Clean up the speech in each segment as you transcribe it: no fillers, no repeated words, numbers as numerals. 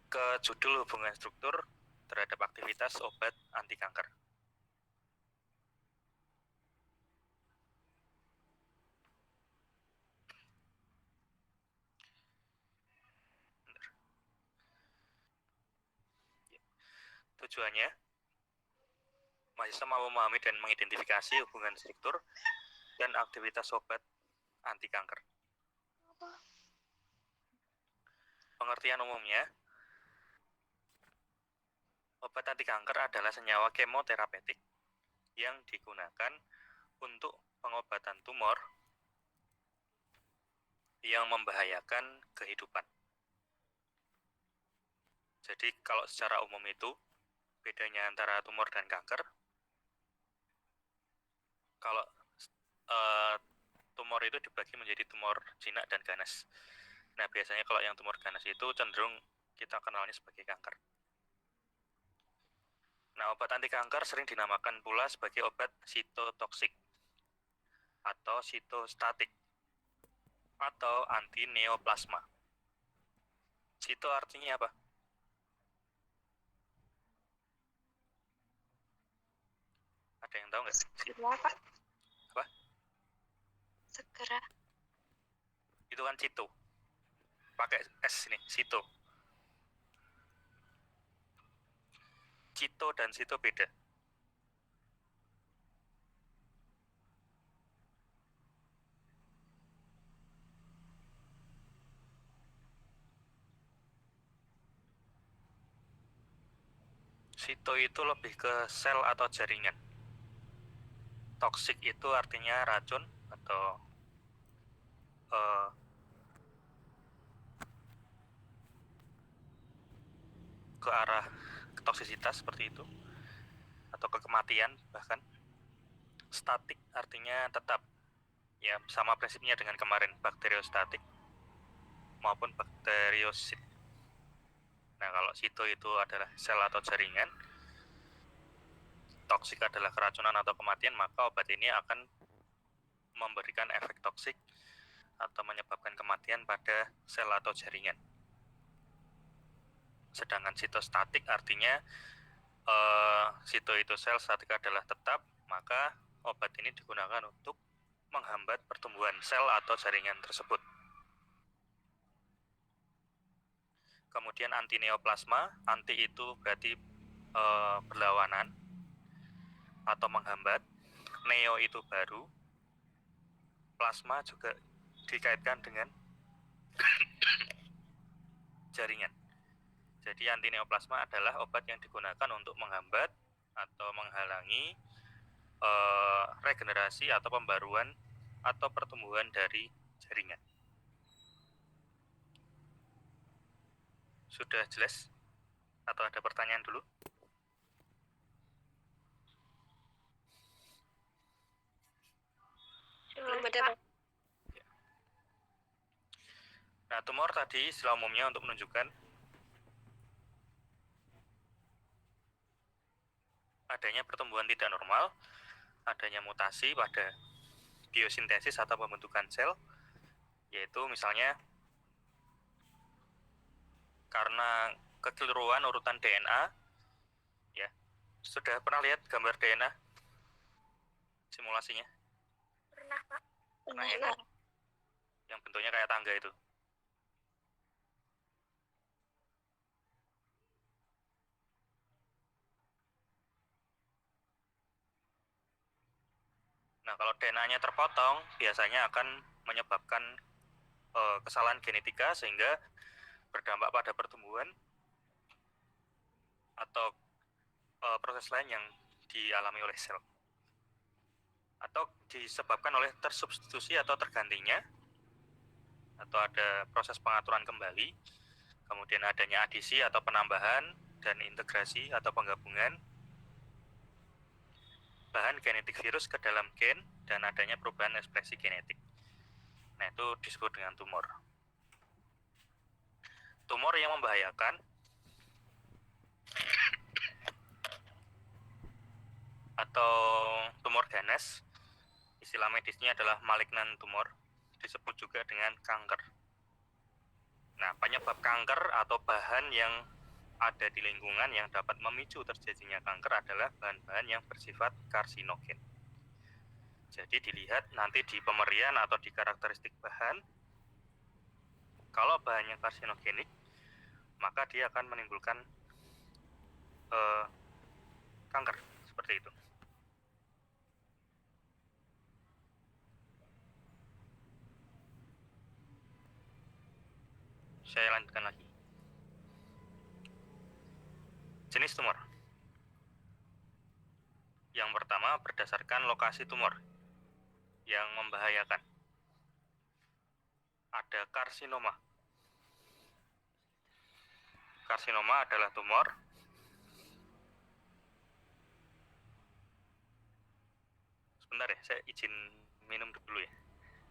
ke judul hubungan struktur terhadap aktivitas obat anti kanker. Tujuannya, mahasiswa mau memahami dan mengidentifikasi hubungan struktur dan aktivitas obat anti kanker. Pengertian umumnya, obat anti kanker adalah senyawa kemoterapeutik yang digunakan untuk pengobatan tumor yang membahayakan kehidupan. Jadi kalau secara umum itu bedanya antara tumor dan kanker, kalau tumor itu dibagi menjadi tumor jinak dan ganas. Nah, biasanya kalau yang tumor ganas itu cenderung kita kenalnya sebagai kanker. Nah, obat anti kanker sering dinamakan pula sebagai obat sitotoksik atau sitostatik atau anti neoplasma. Sito artinya apa? Ada yang tahu nggak? Segera, Pak. Apa? Segera. Itu kan sito. Pakai S nih, sito. Cito dan sito beda. Sito itu lebih ke sel atau jaringan. Toksik itu artinya racun atau ke arah toksisitas seperti itu, atau ke kematian bahkan. Statik artinya tetap, ya sama prinsipnya dengan kemarin, bakteriostatik maupun bakteriosit. Nah, kalau sito itu adalah sel atau jaringan, toksik adalah keracunan atau kematian, maka obat ini akan memberikan efek toksik atau menyebabkan kematian pada sel atau jaringan. Sedangkan sitostatik artinya sito itu sel, statik adalah tetap, maka obat ini digunakan untuk menghambat pertumbuhan sel atau jaringan tersebut. Kemudian anti neoplasma, anti itu berarti berlawanan atau menghambat, neo itu baru, plasma juga dikaitkan dengan jaringan. Jadi anti neoplasma adalah obat yang digunakan untuk menghambat atau menghalangi regenerasi atau pembaruan atau pertumbuhan dari jaringan. Sudah jelas? Atau ada pertanyaan dulu? Belum ada, Pak. Nah, tumor tadi istilah umumnya untuk menunjukkan adanya pertumbuhan tidak normal, adanya mutasi pada biosintesis atau pembentukan sel, yaitu misalnya karena kekeliruan urutan DNA, ya. Sudah pernah lihat gambar DNA simulasinya? Pernah, Pak. Pernah ya? Yang bentuknya kayak tangga itu. Nah, kalau DNA-nya terpotong, biasanya akan menyebabkan kesalahan genetika sehingga berdampak pada pertumbuhan atau proses lain yang dialami oleh sel. Atau disebabkan oleh tersubstitusi atau tergantinya, atau ada proses pengaturan kembali, kemudian adanya adisi atau penambahan, dan integrasi atau penggabungan bahan genetik virus ke dalam gen, dan adanya perubahan ekspresi genetik. Nah, itu disebut dengan tumor. Tumor yang membahayakan atau tumor ganas, istilah medisnya adalah malignant tumor, disebut juga dengan kanker. Nah, penyebab kanker atau bahan yang ada di lingkungan yang dapat memicu terjadinya kanker adalah bahan-bahan yang bersifat karsinogen. Jadi dilihat nanti di pemerian atau di karakteristik bahan, kalau bahannya karsinogenik, maka dia akan menimbulkan kanker, seperti itu. Saya lanjutkan lagi. Jenis tumor. Yang pertama berdasarkan lokasi tumor yang membahayakan. Ada karsinoma. Karsinoma adalah tumor sebentar ya, saya izin minum dulu ya,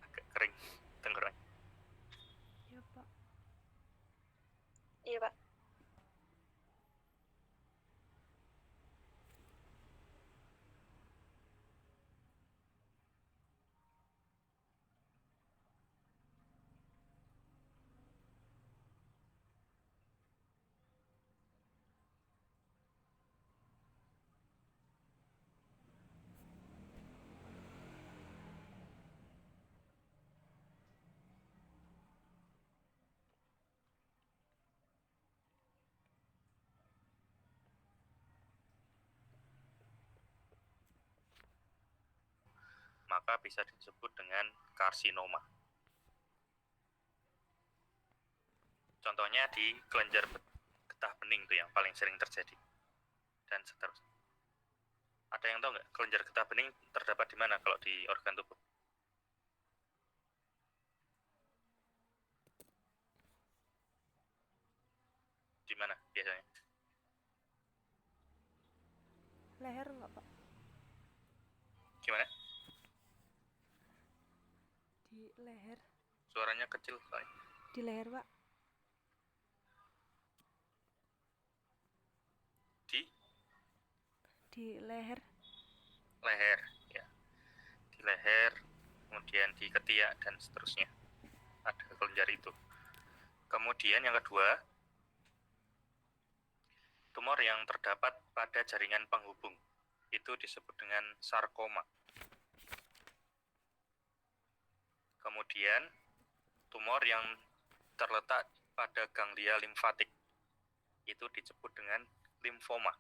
agak kering tenggorokan. Iya, Pak. Iya, Pak. Maka bisa disebut dengan karsinoma. Contohnya di kelenjar getah bening itu yang paling sering terjadi, dan seterusnya. Ada yang tahu nggak kelenjar getah bening terdapat di mana kalau di organ tubuh? Di mana biasanya? Leher nggak, Pak? Gimana? Di leher. Suaranya kecil soalnya. Di leher, Pak. Di leher. Leher, ya. Di leher, kemudian di ketiak dan seterusnya. Ada kelenjar itu. Kemudian yang kedua, tumor yang terdapat pada jaringan penghubung. Itu disebut dengan sarkoma. Kemudian, tumor yang terletak pada ganglia limfatik. Itu disebut dengan limfoma.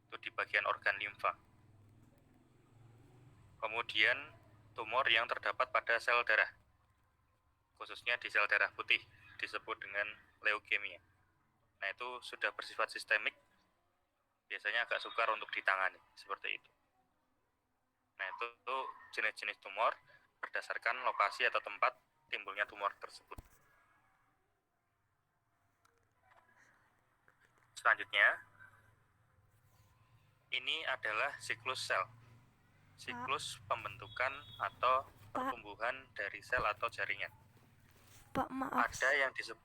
Itu di bagian organ limfa. Kemudian, tumor yang terdapat pada sel darah. Khususnya di sel darah putih. Disebut dengan leukemia. Nah, itu sudah bersifat sistemik. Biasanya agak sukar untuk ditangani. Seperti itu. Nah, itu jenis-jenis tumor berdasarkan lokasi atau tempat timbulnya tumor tersebut. Selanjutnya, ini adalah siklus sel. Siklus pembentukan atau pertumbuhan dari sel atau jaringan. Pak, maaf. Ada yang disebut...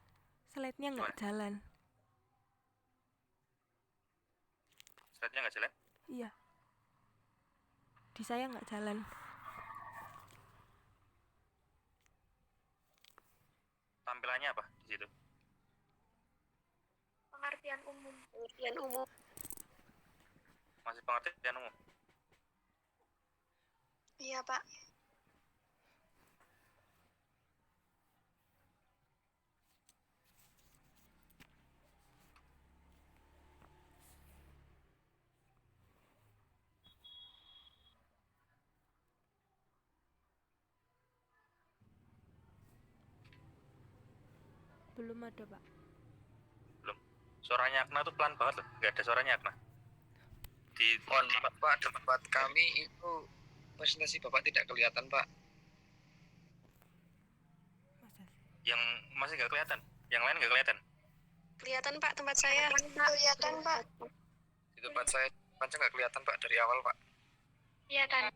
Slide-nya nggak jalan. Slide-nya nggak jalan? Iya. Di saya nggak jalan. Tampilannya apa di situ? Pengertian umum. Pengertian umum. Masih pengertian umum? Iya, Pak. Belum ada, Pak. Belum. Suaranya Akna tuh pelan banget loh. Nggak ada suaranya Akna. Mohon maaf Pak, tempat kami itu presentasi Bapak tidak kelihatan Pak. Masa sih? Yang masih nggak kelihatan? Yang lain nggak kelihatan? Kelihatan, Pak, tempat saya. Kelihatan, Pak. Di tempat saya panjang nggak kelihatan Pak dari awal Pak. Kelihatan.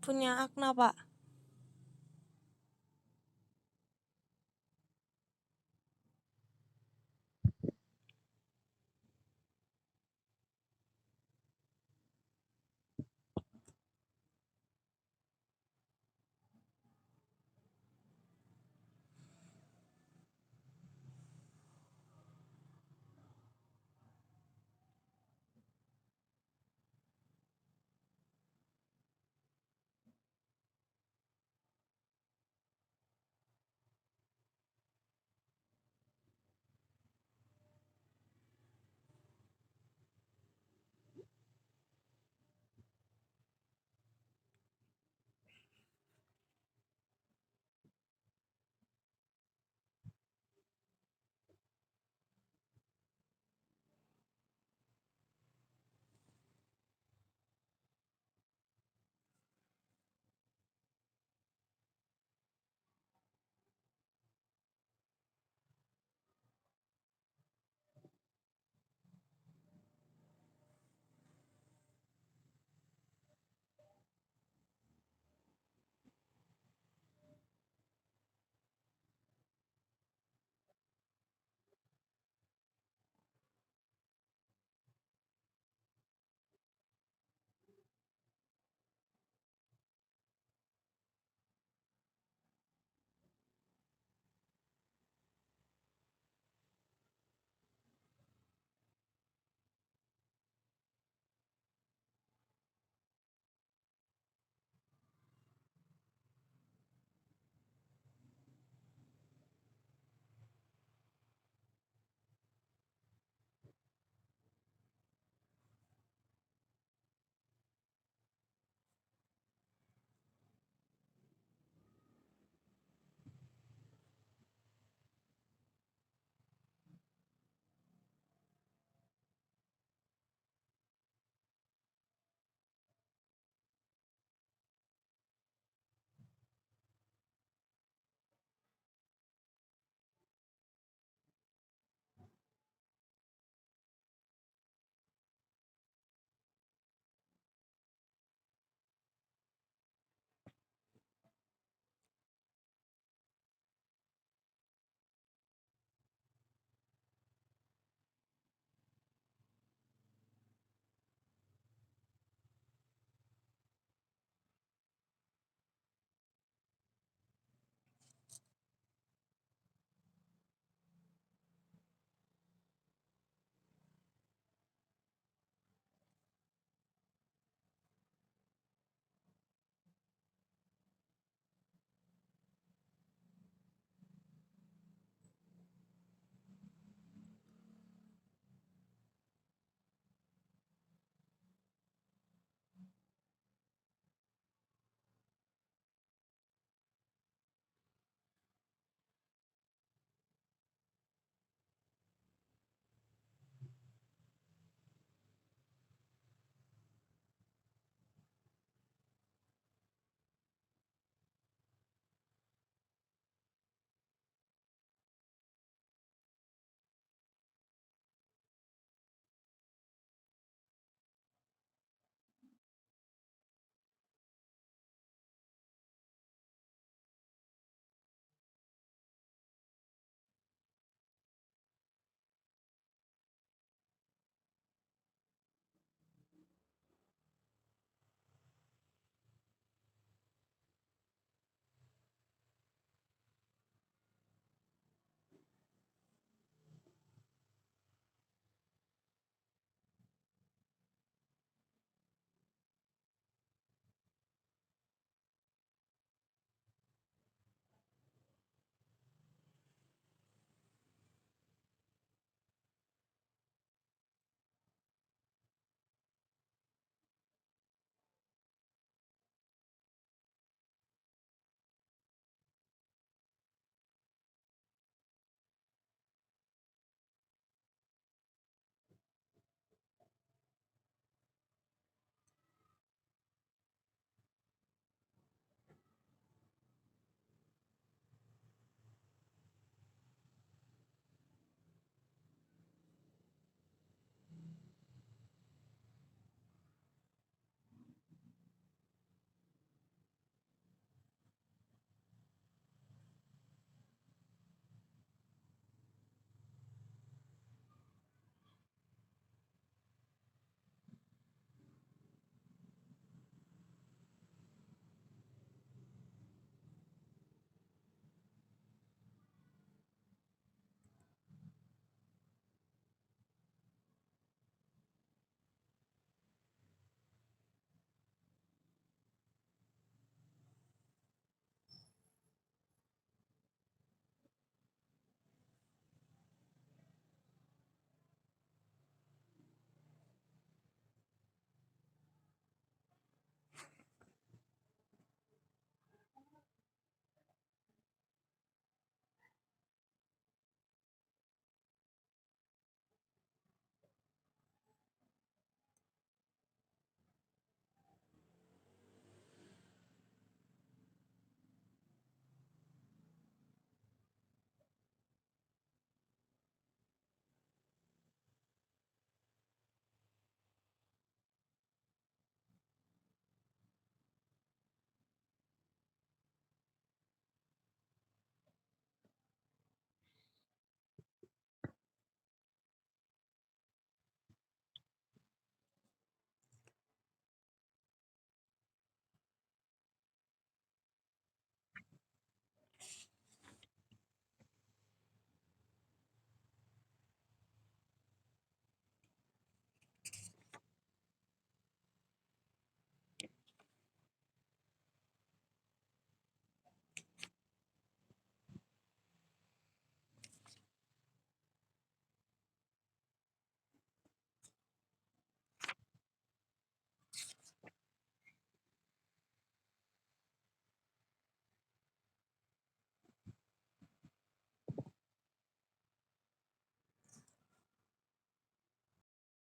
punya Akna, Pak.